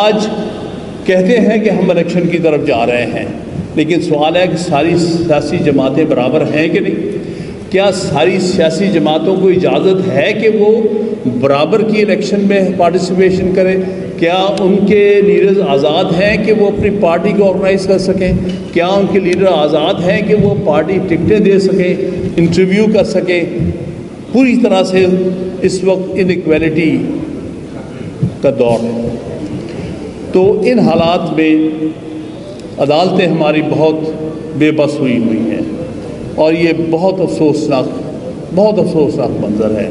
آج کہتے ہیں کہ ہم الیکشن کی طرف جا رہے ہیں، لیکن سوال ہے کہ ساری سیاسی جماعتیں برابر ہیں کہ نہیں؟ کیا ساری سیاسی جماعتوں کو اجازت ہے کہ وہ برابر کی الیکشن میں پارٹیسپیشن کریں؟ کیا ان کے لیڈرز آزاد ہیں کہ وہ اپنی پارٹی کو آرگنائز کر سکیں؟ کیا ان کے لیڈر آزاد ہیں کہ وہ پارٹی ٹکٹیں دے سکیں، انٹرویو کر سکیں؟ پوری طرح سے اس وقت انیکویلٹی کا دور ہے۔ تو ان حالات میں عدالتیں ہماری بہت بے بس ہوئی ہیں، اور یہ بہت افسوسناک منظر ہے۔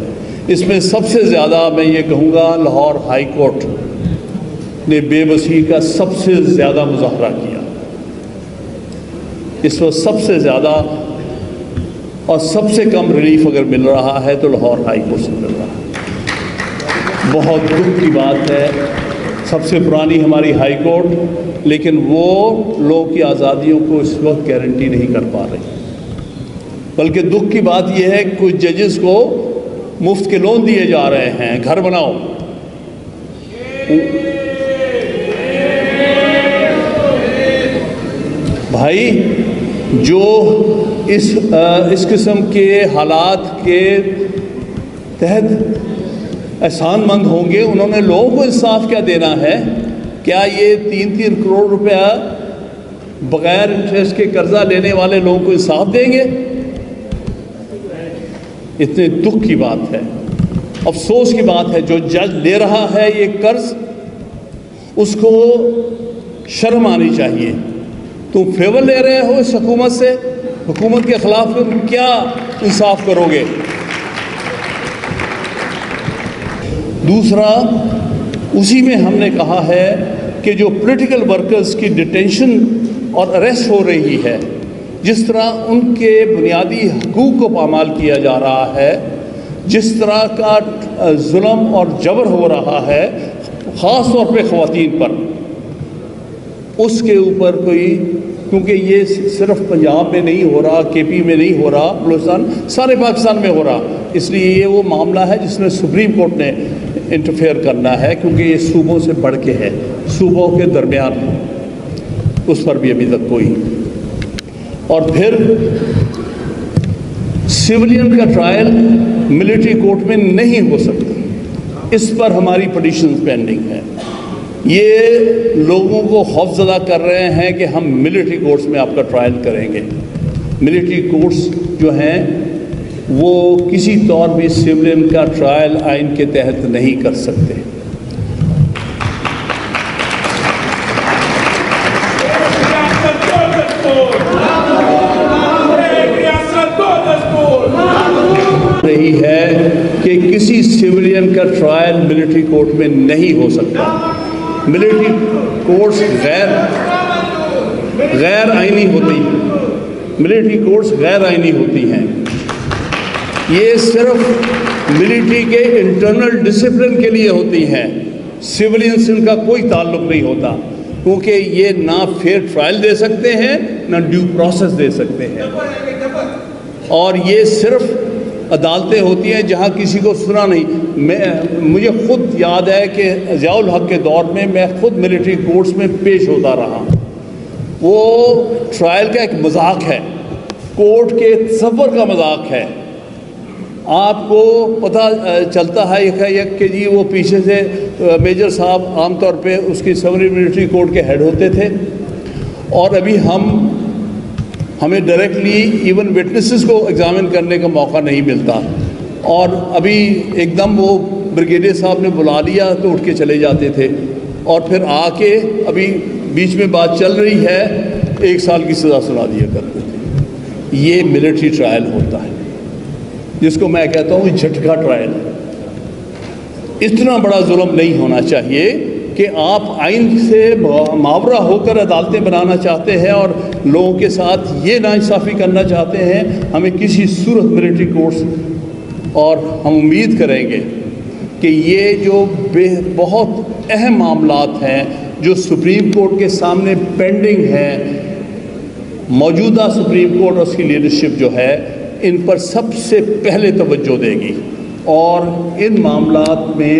اس میں سب سے زیادہ میں یہ کہوں گا لاہور ہائی کورٹ نے بے بسی کا سب سے زیادہ مظاہرہ کیا۔ اس وقت سب سے زیادہ اور سب سے کم ریلیف اگر مل رہا ہے تو لاہور ہائی کورٹ سے مل رہا ہے۔ بہت دکھ کی بات ہے، سب سے پرانی ہماری ہائی کورٹ، لیکن وہ لوگوں کی آزادیوں کو اس وقت گارنٹی نہیں کر پا رہی۔ بلکہ دکھ کی بات یہ ہے کہ کچھ ججز کو مفت کے لون دیے جا رہے ہیں، گھر بناؤ۔ بھائی، جو اس قسم کے حالات کے تحت احسان مند ہوں گے، انہوں نے لوگوں کو انصاف کیا دینا ہے؟ کیا یہ 3 کروڑ روپیہ بغیر انٹرسٹ کے قرضہ لینے والے لوگوں کو انصاف دیں گے؟ اتنے دکھ کی بات ہے، افسوس کی بات ہے۔ جو جج لے رہا ہے یہ قرض، اس کو شرم آنی چاہیے۔ تم فیور لے رہے ہو اس حکومت سے، حکومت کے خلاف تم کیا انصاف کرو گے؟ دوسرا، اسی میں ہم نے کہا ہے کہ جو پولیٹیکل ورکرز کی ڈیٹینشن اور اریسٹ ہو رہی ہے، جس طرح ان کے بنیادی حقوق کو پامال کیا جا رہا ہے، جس طرح کا ظلم اور جبر ہو رہا ہے خاص طور پہ خواتین پر، اس کے اوپر کوئی، کیونکہ یہ صرف پنجاب میں نہیں ہو رہا، کے پی میں نہیں ہو رہا، بلوچستان، سارے پاکستان میں ہو رہا، اس لیے یہ وہ معاملہ ہے جس میں سپریم کورٹ نے انٹرفیئر کرنا ہے، کیونکہ یہ صوبوں سے بڑھ کے ہے، صوبوں کے درمیان ہے، اس پر بھی ابھی تک کوئی۔ اور پھر سیولین کا ٹرائل ملٹری کورٹ میں نہیں ہو سکتا، اس پر ہماری پٹیشنز پینڈنگ ہیں۔ یہ لوگوں کو خوفزدہ کر رہے ہیں کہ ہم ملٹری کورٹس میں آپ کا ٹرائل کریں گے۔ ملٹری کورٹس جو ہیں وہ کسی طور بھی سیولین کا ٹرائل آئین کے تحت نہیں کر سکتے۔ رہی ہے کہ کسی سیولین کا ٹرائل ملٹری کورٹ میں نہیں ہو سکتا۔ ملٹری کورٹس غیر آئینی ہوتی ہیں، ملٹری کورٹس غیر آئینی ہوتی ہیں۔ یہ صرف ملٹری کے انٹرنل ڈسپلن کے لیے ہوتی ہیں، سیولین سے ان کا کوئی تعلق نہیں ہوتا، کیونکہ یہ نہ فیئر ٹرائل دے سکتے ہیں نہ ڈیو پروسیس دے سکتے ہیں، اور یہ صرف عدالتیں ہوتی ہیں جہاں کسی کو سنا نہیں۔ مجھے خود یاد ہے کہ ضیاء الحق کے دور میں میں خود ملٹری کورٹس میں پیش ہوتا رہا۔ وہ ٹرائل کا ایک مذاق ہے، کورٹ کے تصور کا مذاق ہے۔ آپ کو پتہ چلتا ہے کہ جی وہ پیچھے سے میجر صاحب عام طور پہ اس کی سمری ملٹری کورٹ کے ہیڈ ہوتے تھے، اور ابھی ہمیں ڈائریکٹلی ایون وٹنسز کو ایگزامن کرنے کا موقع نہیں ملتا، اور ابھی ایک دم وہ بریگیڈیئر صاحب نے بلا لیا تو اٹھ کے چلے جاتے تھے، اور پھر آ کے ابھی بیچ میں بات چل رہی ہے 1 سال کی سزا سنا دیا کرتے تھے۔ یہ ملٹری ٹرائل ہوتا ہے، جس کو میں کہتا ہوں جھٹکا ٹرائل۔ اتنا بڑا ظلم نہیں ہونا چاہیے کہ آپ آئین سے ماورا ہو کر عدالتیں بنانا چاہتے ہیں اور لوگوں کے ساتھ یہ ناانصافی کرنا چاہتے ہیں۔ ہمیں کسی صورت ملٹری کورٹس، اور ہم امید کریں گے کہ یہ جو بہت اہم معاملات ہیں جو سپریم کورٹ کے سامنے پینڈنگ ہیں، موجودہ سپریم کورٹ اور اس کی لیڈرشپ جو ہے ان پر سب سے پہلے توجہ دے گی، اور ان معاملات میں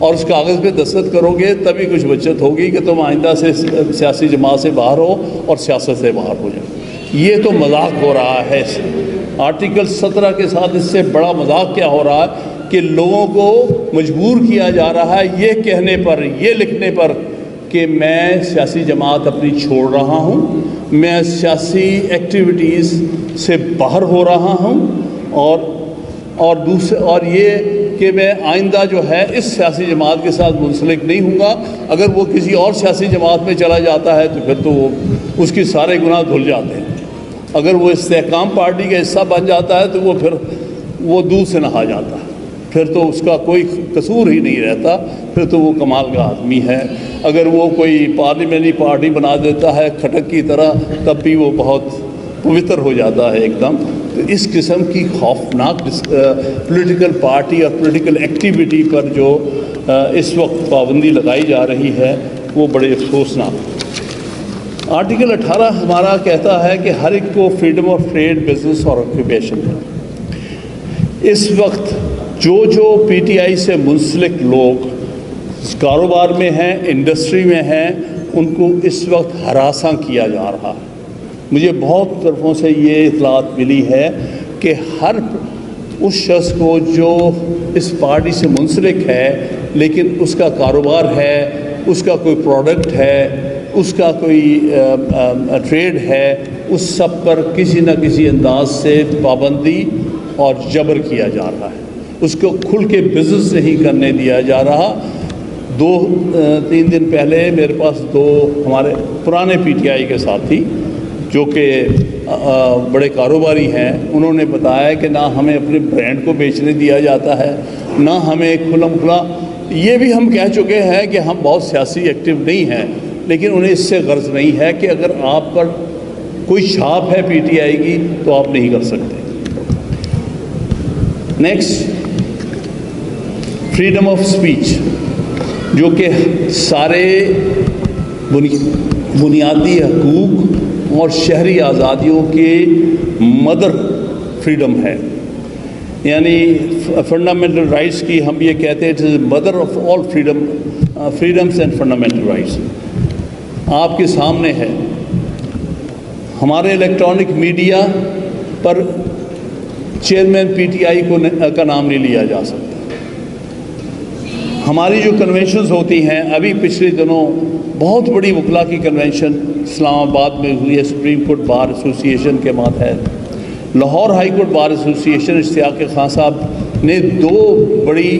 اور اس کاغذ پہ دستخط کرو گے تبھی کچھ بچت ہوگی کہ تم آئندہ سے سیاسی جماعت سے باہر ہو اور سیاست سے باہر ہو جاؤ۔ یہ تو مذاق ہو رہا ہے۔ آرٹیکل 17 کے ساتھ اس سے بڑا مذاق کیا ہو رہا ہے کہ لوگوں کو مجبور کیا جا رہا ہے یہ کہنے پر، یہ لکھنے پر کہ میں سیاسی جماعت اپنی چھوڑ رہا ہوں، میں سیاسی ایکٹیویٹیز سے باہر ہو رہا ہوں، اور یہ کہ میں آئندہ جو ہے اس سیاسی جماعت کے ساتھ منسلک نہیں ہوں گا۔ اگر وہ کسی اور سیاسی جماعت میں چلا جاتا ہے تو پھر تو وہ اس کی سارے گناہ دھل جاتے ہیں۔ اگر وہ استحکام پارٹی کا حصہ بن جاتا ہے تو وہ پھر وہ دودھ سے نہا جاتا ہے، پھر تو اس کا کوئی قصور ہی نہیں رہتا، پھر تو وہ کمال کا آدمی ہے۔ اگر وہ کوئی پارلیمنٹری پارٹی بنا دیتا ہے کھٹک کی طرح تب بھی وہ بہت پوتر ہو جاتا ہے ایک دم۔ تو اس قسم کی خوفناک پولیٹیکل پارٹی اور پولیٹیکل ایکٹیویٹی پر جو اس وقت پابندی لگائی جا رہی ہے وہ بڑے افسوسناک۔ آرٹیکل 18 ہمارا کہتا ہے کہ ہر ایک کو فریڈم آف ٹریڈ، بزنس اور آکوپیشن ہے۔ اس وقت جو پی ٹی آئی سے منسلک لوگ کاروبار میں ہیں، انڈسٹری میں ہیں، ان کو اس وقت ہراساں کیا جا رہا ہے۔ مجھے بہت طرفوں سے یہ اطلاعات ملی ہے کہ ہر اس شخص کو جو اس پارٹی سے منسلک ہے لیکن اس کا کاروبار ہے، اس کا کوئی پروڈکٹ ہے، اس کا کوئی ٹریڈ ہے، اس سب پر کسی نہ کسی انداز سے پابندی اور جبر کیا جا رہا ہے۔ اس کو کھل کے بزنس نہیں کرنے دیا جا رہا۔ 2-3 دن پہلے میرے پاس 2 ہمارے پرانے پی ٹی آئی کے ساتھی جو کہ بڑے کاروباری ہیں، انہوں نے بتایا کہ نہ ہمیں اپنے برانڈ کو بیچنے دیا جاتا ہے، نہ ہمیں کھلم کھلا۔ یہ بھی ہم کہہ چکے ہیں کہ ہم بہت سیاسی ایکٹیو نہیں ہیں، لیکن انہیں اس سے غرض نہیں ہے کہ اگر آپ پر کوئی چھاپ ہے پی ٹی آئی کی تو آپ نہیں کر سکتے۔ نیکسٹ، فریڈم آف اسپیچ، جو کہ سارے بنیادی حقوق اور شہری آزادیوں کے مدر فریڈم ہے، یعنی فنڈامنٹل رائٹس کی ہم یہ کہتے ہیں it is mother of all freedoms and fundamental rights. آپ کے سامنے ہے، ہمارے electronic media per chairman P T I کا نام نہیں لیا جا سکتا۔ ہماری جو کنونشنز ہوتی ہیں، ابھی پچھلے دنوں بہت بڑی وکلا کی کنونشن اسلام آباد میں ہوئی ہے، سپریم کورٹ بار ایسوسی ایشن کے ماتحت۔ لاہور ہائی کورٹ بار ایسوسی ایشن اشتیاق خان صاحب نے 2 بڑی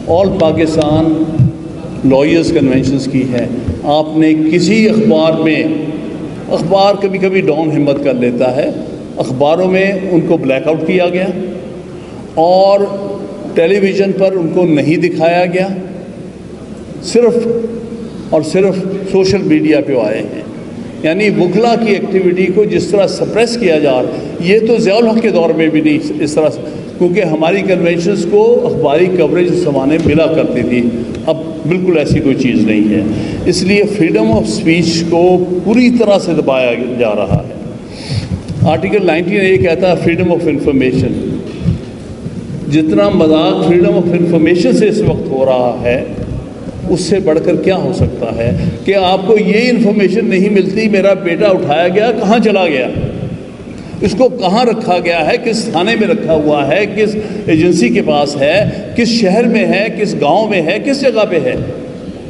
آل پاکستان لائرز کنونشنز کی ہے۔ آپ نے کسی اخبار کبھی کبھی ڈاؤن ہمت کر لیتا ہے، اخباروں میں ان کو بلیک آؤٹ کیا گیا اور ٹیلی ویژن پر ان کو نہیں دکھایا گیا، صرف اور صرف سوشل میڈیا پہ آئے ہیں۔ یعنی وکلا کی ایکٹیویٹی کو جس طرح سپریس کیا جا رہا ہے، یہ تو ضیاء الحق کے دور میں بھی نہیں اس طرح، کیونکہ ہماری کنونشنز کو اخباری کوریج اس زمانے ملا کرتی تھی، اب بالکل ایسی کوئی چیز نہیں ہے۔ اس لیے فریڈم آف سپیچ کو پوری طرح سے دبایا جا رہا ہے۔ آرٹیکل 19 یہ کہتا ہے فریڈم آف انفارمیشن۔ جتنا مذاق فریڈم آف انفارمیشن سے اس وقت ہو رہا ہے، اس سے بڑھ کر کیا ہو سکتا ہے کہ آپ کو یہ انفارمیشن نہیں ملتی میرا بیٹا اٹھایا گیا، کہاں چلا گیا، اس کو کہاں رکھا گیا ہے، کس تھانے میں رکھا ہوا ہے، کس ایجنسی کے پاس ہے، کس شہر میں ہے، کس گاؤں میں ہے، کس جگہ پہ ہے،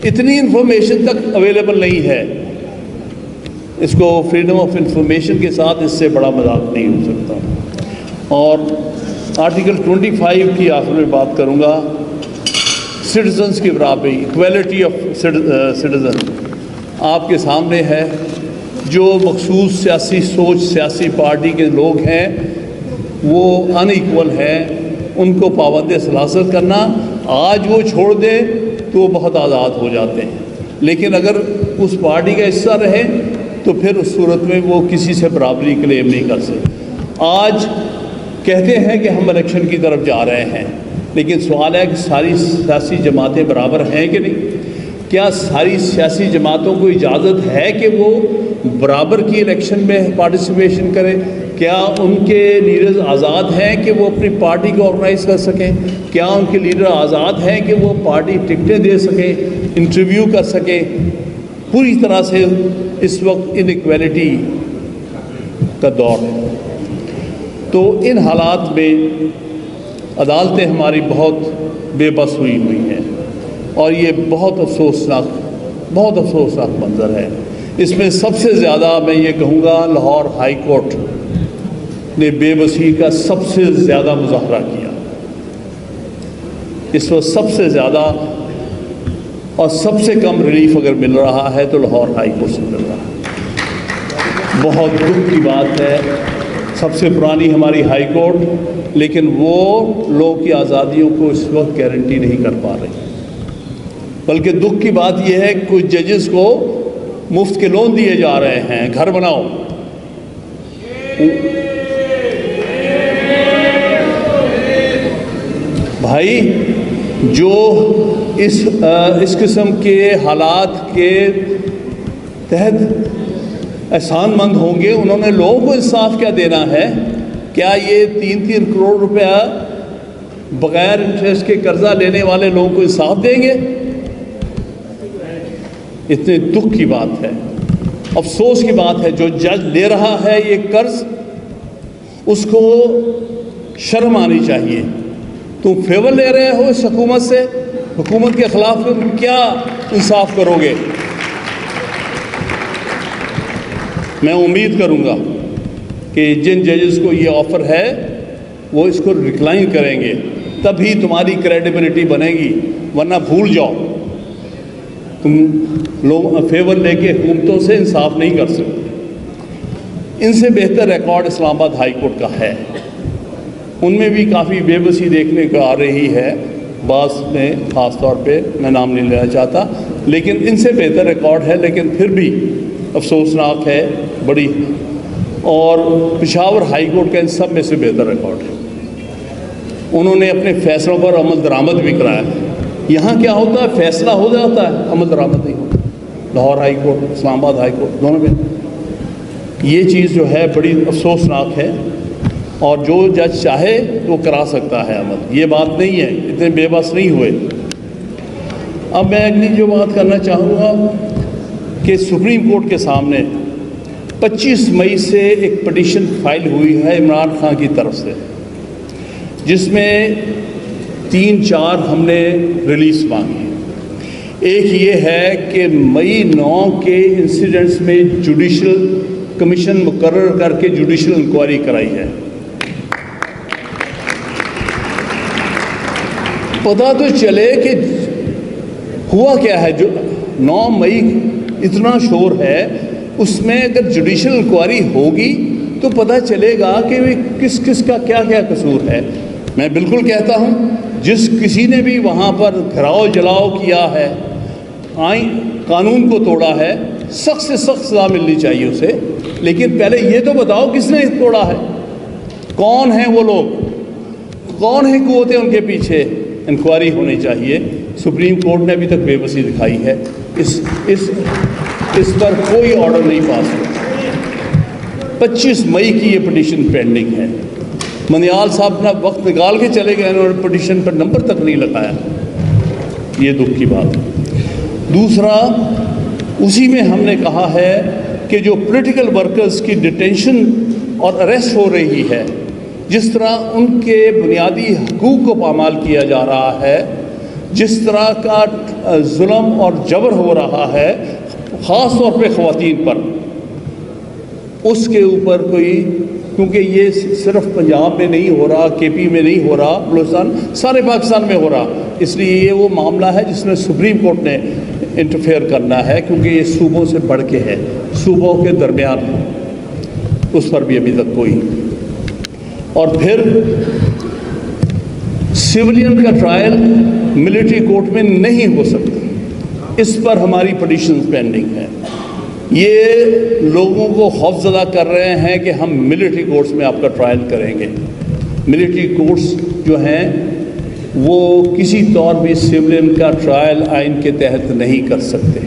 اتنی انفارمیشن تک اویلیبل نہیں ہے۔ اس کو فریڈم آف انفارمیشن کے ساتھ اس سے بڑا مذاق نہیں ہو سکتا۔ اور آرٹیکل 25 کی آخر میں بات کروں گا، سٹیزنز کی برابری، ایکویلٹی آف سٹیزن آپ کے سامنے ہے۔ جو مخصوص سیاسی سوچ سیاسی پارٹی کے لوگ ہیں وہ ان ایکول ہیں، ان کو پابند سیاست کرنا، آج وہ چھوڑ دیں تو وہ بہت آزاد ہو جاتے ہیں، لیکن اگر اس پارٹی کا حصہ رہے تو پھر اس صورت میں وہ کسی سے برابری کلیم نہیں کر سکتے۔ آج کہتے ہیں کہ ہم الیکشن کی طرف جا رہے ہیں، لیکن سوال ہے کہ ساری سیاسی جماعتیں برابر ہیں کہ نہیں؟ کیا ساری سیاسی جماعتوں کو اجازت ہے کہ وہ برابر کی الیکشن میں پارٹیسپیشن کریں؟ کیا ان کے لیڈرز آزاد ہیں کہ وہ اپنی پارٹی کو آرگنائز کر سکیں؟ کیا ان کے لیڈر آزاد ہیں کہ وہ پارٹی ٹکٹیں دے سکیں، انٹرویو کر سکیں؟ پوری طرح سے اس وقت انیکویلٹی کا دور ہے۔ تو ان حالات میں عدالتیں ہماری بہت بے بس ہوئی ہیں، اور یہ بہت افسوسناک منظر ہے۔ اس میں سب سے زیادہ میں یہ کہوں گا لاہور ہائی کورٹ نے بے بسی کا سب سے زیادہ مظاہرہ کیا۔ اس وقت سب سے زیادہ اور سب سے کم ریلیف اگر مل رہا ہے تو لاہور ہائی کورٹ سے مل رہا ہے۔ بہت دکھ کی بات ہے، سب سے پرانی ہماری ہائی کورٹ، لیکن وہ لوگوں کی آزادیوں کو اس وقت گارنٹی نہیں کر پا رہی۔ بلکہ دکھ کی بات یہ ہے کہ کچھ ججز کو مفت کے لون دیے جا رہے ہیں، گھر بناؤ۔ بھائی جو اس قسم کے حالات کے تحت احسان مند ہوں گے، انہوں نے لوگوں کو انصاف کیا دینا ہے؟ کیا یہ 3 کروڑ روپیہ بغیر انٹرسٹ کے قرضہ لینے والے لوگوں کو انصاف دیں گے؟ اتنے دکھ کی بات ہے، افسوس کی بات ہے۔ جو جج لے رہا ہے یہ قرض، اس کو شرم آنی چاہیے۔ تم فیور لے رہے ہو اس حکومت سے، حکومت کے خلاف تم کیا انصاف کرو گے؟ میں امید کروں گا کہ جن ججز کو یہ آفر ہے وہ اس کو ریکلائن کریں گے، تبھی تمہاری کریڈیبلٹی بنے گی، ورنہ بھول جاؤ۔ تم لوگ فیور لے کے حکومتوں سے انصاف نہیں کر سکتے۔ ان سے بہتر ریکارڈ اسلام آباد ہائی کورٹ کا ہے، ان میں بھی کافی بے بسی دیکھنے کو آ رہی ہے، بعض میں خاص طور پہ میں نام نہیں لینا چاہتا، لیکن ان سے بہتر ریکارڈ ہے، لیکن پھر بھی افسوسناک ہے بڑی۔ اور پشاور ہائی کورٹ کا ان سب میں سے بہتر ریکارڈ ہے، انہوں نے اپنے فیصلوں پر عمل درآمد بھی کرایا۔ یہاں کیا ہوتا ہے، فیصلہ ہو جاتا ہے، عمل درآمد نہیں ہوتا۔ لاہور ہائی کورٹ، اسلام آباد ہائی کورٹ، دونوں میں یہ چیز جو ہے بڑی افسوسناک ہے، اور جو جج چاہے وہ کرا سکتا ہے عمل، یہ بات نہیں ہے، اتنے بے بس نہیں ہوئے۔ اب میں اگلی جو بات کرنا چاہوں گا کہ سپریم کورٹ کے سامنے 25 مئی سے ایک پٹیشن فائل ہوئی ہے عمران خان کی طرف سے، جس میں 3-4 ہم نے ریلیز مانگی۔ ایک یہ ہے کہ مئی 9 کے انسیڈنٹس میں جوڈیشل کمیشن مقرر کر کے جوڈیشل انکوائری کرائی ہے۔ پتہ تو چلے کہ ہوا کیا ہے۔ جو 9 مئی اتنا شور ہے، اس میں اگر جوڈیشل انکوائری ہوگی تو پتہ چلے گا کہ کس کس کا کیا کیا قصور ہے۔ میں بالکل کہتا ہوں جس کسی نے بھی وہاں پر گھراؤ جلاؤ کیا ہے، آئین قانون کو توڑا ہے، سخت سے سخت سزا ملنی چاہیے اسے، لیکن پہلے یہ تو بتاؤ کس نے توڑا ہے، کون ہیں وہ لوگ، کون ہیں قوتیں ان کے پیچھے۔ انکوائری ہونی چاہیے۔ سپریم کورٹ نے ابھی تک بے بسی دکھائی ہے، اس پر کوئی آرڈر نہیں پاس ہوا۔ 25 مئی کی یہ پٹیشن پینڈنگ ہے۔ منیال صاحب اپنا وقت نکال کے چلے گئے، انہوں نے پٹیشن پر نمبر تک نہیں لگایا، یہ دکھ کی بات ہے۔ دوسرا، اسی میں ہم نے کہا ہے کہ جو پولیٹیکل ورکرز کی ڈیٹینشن اور اریسٹ ہو رہی ہے، جس طرح ان کے بنیادی حقوق کو پامال کیا جا رہا ہے، جس طرح کا ظلم اور جبر ہو رہا ہے خاص طور پہ خواتین پر، اس کے اوپر کوئی، کیونکہ یہ صرف پنجاب میں نہیں ہو رہا، کے پی میں نہیں ہو رہا، بلوچستان سارے پاکستان میں ہو رہا، اس لیے یہ وہ معاملہ ہے جس میں سپریم کورٹ نے انٹرفیئر کرنا ہے، کیونکہ یہ صوبوں سے بڑھ کے ہے، صوبوں کے درمیان ہے، اس پر بھی ابھی تک کوئی۔ اور پھر سویلین کا ٹرائل ملٹری کورٹ میں نہیں ہو سکتا، اس پر ہماری پٹیشن پینڈنگ ہے۔ یہ لوگوں کو خوفزدہ کر رہے ہیں کہ ہم ملٹری کورٹس میں آپ کا ٹرائل کریں گے۔ ملٹری کورٹس جو ہیں وہ کسی طور بھی سویلین کا ٹرائل آئین کے تحت نہیں کر سکتے۔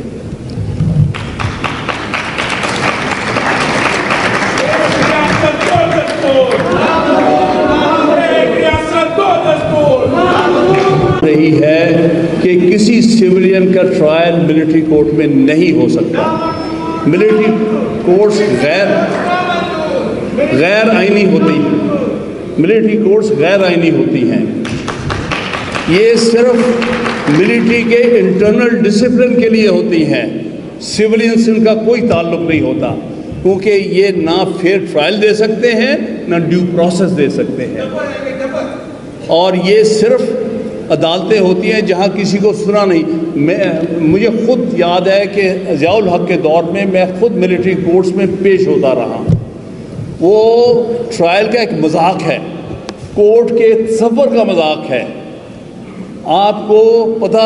ملٹری کورٹ میں نہیں ہو سکتا. ملٹری کورٹس غیر آئینی ہوتی ہیں. ملٹری کورٹس غیر آئینی ہوتی ہیں. یہ صرف ملٹری کے انٹرنل ڈسپلن کے لیے ہوتی ہیں. سیولین سے ان کا کوئی تعلق نہیں ہوتا، کیونکہ یہ نہ فیئر ٹرائل دے سکتے ہیں نہ ڈیو پروسیس دے سکتے ہیں. اور یہ صرف عدالتیں ہوتی ہیں جہاں کسی کو سنا نہیں. مجھے خود یاد ہے کہ ضیاء الحق کے دور میں خود ملٹری کورٹس میں پیش ہوتا رہا. وہ ٹرائل کا ایک مذاق ہے، کورٹ کے تصور کا مذاق ہے. آپ کو پتہ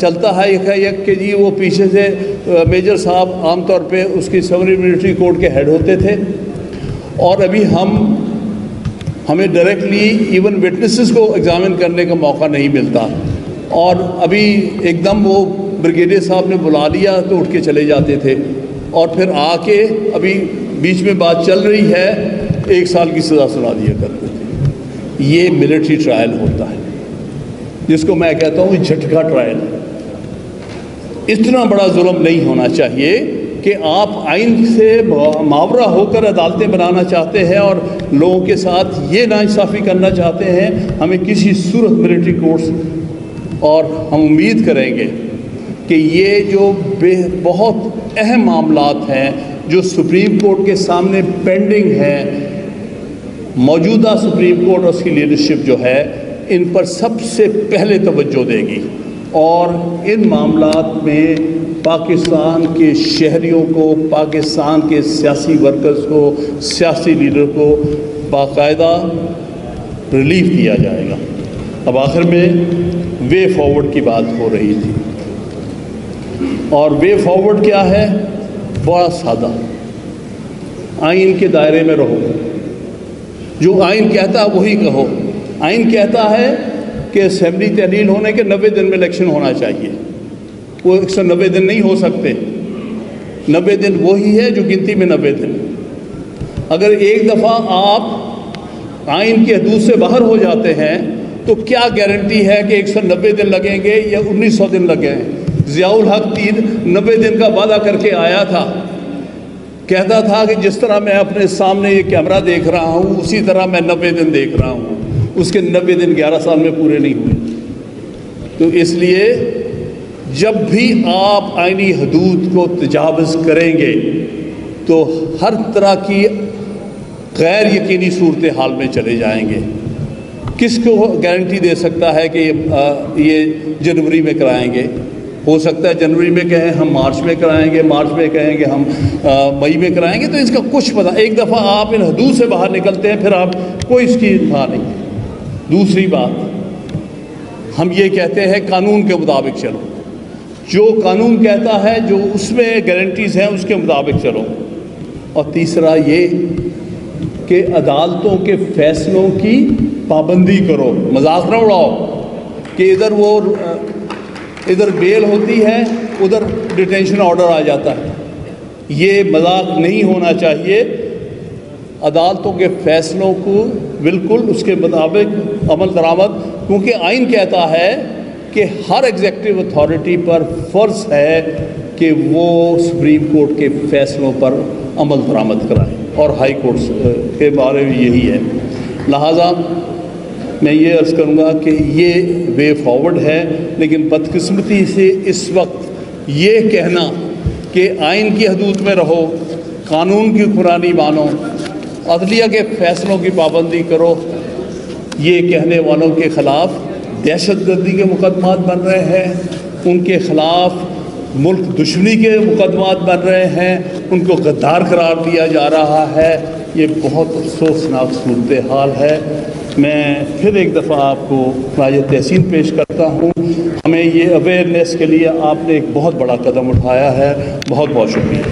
چلتا ہے کہ جی وہ پیچھے سے میجر صاحب عام طور پہ اس کی سمری ملٹری کورٹ کے ہیڈ ہوتے تھے، اور ابھی ہمیں ڈائریکٹلی ایون وٹنسز کو ایگزامن کرنے کا موقع نہیں ملتا. اور ابھی ایک دم وہ بریگیڈیئر صاحب نے بلا لیا تو اٹھ کے چلے جاتے تھے، اور پھر آ کے ابھی بیچ میں بات چل رہی ہے 1 سال کی سزا سنا دیا کرتے تھے. یہ ملٹری ٹرائل ہوتا ہے، جس کو میں کہتا ہوں جھٹکا ٹرائل. اتنا بڑا ظلم نہیں ہونا چاہیے کہ آپ آئین سے ماورا ہو کر عدالتیں بنانا چاہتے ہیں اور لوگوں کے ساتھ یہ ناانصافی کرنا چاہتے ہیں. ہمیں کسی صورت ملٹری کورٹس، اور ہم امید کریں گے کہ یہ جو بہت اہم معاملات ہیں جو سپریم کورٹ کے سامنے پینڈنگ ہیں، موجودہ سپریم کورٹ اور اس کی لیڈرشپ جو ہے ان پر سب سے پہلے توجہ دے گی، اور ان معاملات میں پاکستان کے شہریوں کو، پاکستان کے سیاسی ورکرز کو، سیاسی لیڈر کو باقاعدہ ریلیف دیا جائے گا. اب آخر میں وے فارورڈ کی بات ہو رہی تھی، اور وے فارورڈ کیا ہے؟ بڑا سادہ، آئین کے دائرے میں رہو، جو آئین کہتا ہے وہی کہو. آئین کہتا ہے کہ اسمبلی تحلیل ہونے کے 90 دن میں الیکشن ہونا چاہیے. وہ 190 دن نہیں ہو سکتے. 90 دن وہی ہے جو گنتی میں 90 دن. اگر ایک دفعہ آپ آئین کی حدود سے باہر ہو جاتے ہیں تو کیا گارنٹی ہے کہ 190 دن لگیں گے یا 1900 دن لگیں؟ ضیاء الحق 90 دن کا وعدہ کر کے آیا تھا، کہتا تھا کہ جس طرح میں اپنے سامنے یہ کیمرہ دیکھ رہا ہوں اسی طرح میں 90 دن دیکھ رہا ہوں. اس کے 90 دن 11 سال میں پورے نہیں ہوئے. تو اس لیے جب بھی آپ آئینی حدود کو تجاوز کریں گے تو ہر طرح کی غیر یقینی صورتحال میں چلے جائیں گے. کس کو گارنٹی دے سکتا ہے کہ یہ جنوری میں کرائیں گے؟ ہو سکتا ہے جنوری میں کہیں ہم مارچ میں کرائیں گے، مارچ میں کہیں گے ہم مئی میں کرائیں گے. تو اس کا کچھ پتہ. ایک دفعہ آپ ان حدود سے باہر نکلتے ہیں پھر آپ کوئی اس کی انتہا نہیں. دوسری بات، ہم یہ کہتے ہیں قانون کے مطابق چلو. جو قانون کہتا ہے، جو اس میں گارنٹیز ہیں اس کے مطابق چلو. اور تیسرا یہ کہ عدالتوں کے فیصلوں کی پابندی کرو. مذاق نہ اڑاؤ کہ ادھر بیل ہوتی ہے ادھر ڈیٹینشن آرڈر آ جاتا ہے. یہ مذاق نہیں ہونا چاہیے. عدالتوں کے فیصلوں کو بالکل اس کے مطابق عمل درآمد، کیونکہ آئین کہتا ہے کہ ہر ایگزیکٹو اتھارٹی پر فرض ہے کہ وہ سپریم کورٹ کے فیصلوں پر عمل درآمد کرائیں، اور ہائی کورٹس کے بارے میں یہی ہے. لہٰذا میں یہ عرض کروں گا کہ یہ وے فارورڈ ہے. لیکن بدقسمتی سے اس وقت یہ کہنا کہ آئین کی حدود میں رہو، قانون کی حکمرانی مانو، عدلیہ کے فیصلوں کی پابندی کرو، یہ کہنے والوں کے خلاف دہشت گردی کے مقدمات بن رہے ہیں، ان کے خلاف ملک دشمنی کے مقدمات بن رہے ہیں، ان کو غدار قرار دیا جا رہا ہے. یہ بہت افسوسناک صورتحال ہے. میں پھر ایک دفعہ آپ کو خراج تحسین پیش کرتا ہوں. ہمیں یہ اویئرنیس کے لیے آپ نے ایک بہت بڑا قدم اٹھایا ہے. بہت بہت شکریہ.